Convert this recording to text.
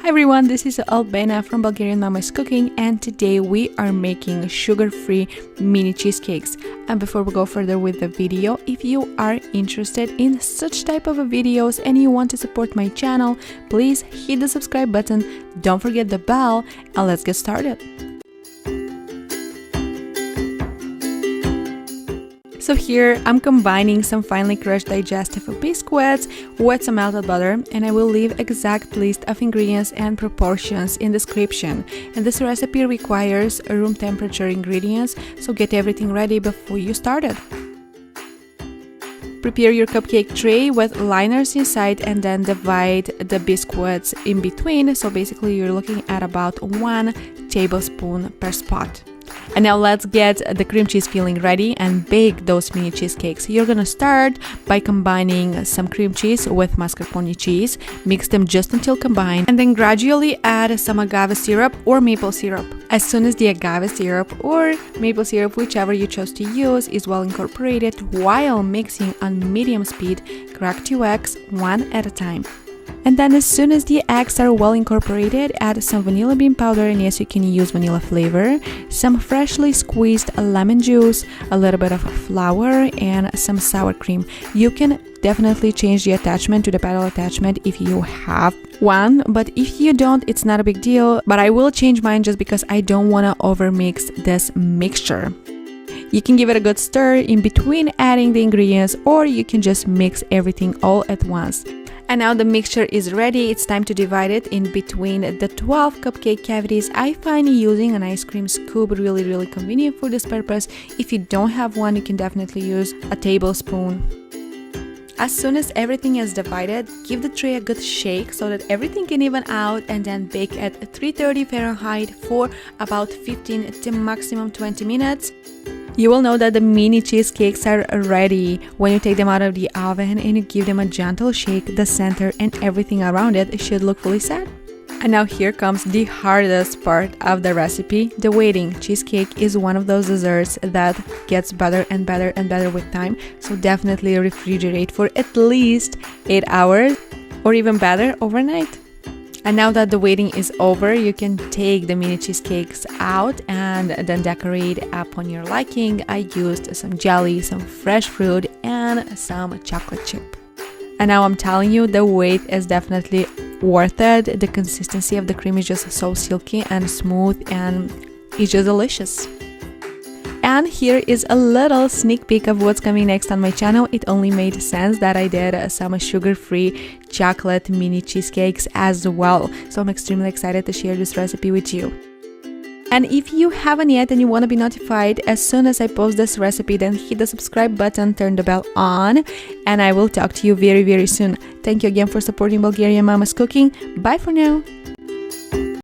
everyone, this is Albena from Bulgarian Mama's Cooking, and today we are making sugar-free mini cheesecakes. And before we go further with the video, if you are interested in such type of videos and you want to support my channel, please hit the subscribe button, don't forget the bell, and let's get started. So here I'm combining some finely crushed digestive biscuits with some melted butter, and I will leave exact list of ingredients and proportions in description. And this recipe requires room temperature ingredients, so get everything ready before you start it. Prepare your cupcake tray with liners inside and then divide the biscuits in between, so basically you're looking at about 1 tablespoon per spot. And now let's get the cream cheese filling ready and bake those mini cheesecakes. You're gonna start by combining some cream cheese with mascarpone cheese, mix them just until combined, and then gradually add some agave syrup or maple syrup. As soon as the agave syrup or maple syrup, whichever you chose to use, is well incorporated, while mixing on medium speed, crack 2 eggs one at a time. And then as soon as the eggs are well incorporated, add some vanilla bean powder, and yes, you can use vanilla flavor, some freshly squeezed lemon juice, a little bit of flour, and some sour cream. You can definitely change the attachment to the pedal attachment if you have one, but if you don't, it's not a big deal. But I will change mine just because I don't want to overmix this mixture. You can give it a good stir in between adding the ingredients, or you can just mix everything all at once. And now the mixture is ready. It's time to divide it in between the 12 cupcake cavities. I find using an ice cream scoop really convenient for this purpose. If you don't have one, you can definitely use a tablespoon. As soon as everything is divided, give the tray a good shake so that everything can even out, and then bake at 330 Fahrenheit for about 15 to maximum 20 minutes. You will know that the mini cheesecakes are ready when you take them out of the oven and you give them a gentle shake. The center and everything around it should look fully set. And now here comes the hardest part of the recipe, the waiting. Cheesecake is one of those desserts that gets better and better and better with time, so definitely refrigerate for at least 8 hours, or even better, overnight. And now that the waiting is over, you can take the mini cheesecakes out and then decorate upon your liking. I used some jelly, some fresh fruit, and some chocolate chip. And now I'm telling you, the wait is definitely worth it. The consistency of the cream is just so silky and smooth, and it's just delicious. And here is a little sneak peek of what's coming next on my channel. It only made sense that I did some sugar-free chocolate mini cheesecakes as well. So I'm extremely excited to share this recipe with you. And if you haven't yet and you want to be notified as soon as I post this recipe, then hit the subscribe button, turn the bell on, and I will talk to you very soon. Thank you again for supporting Bulgarian Mama's Cooking. Bye for now.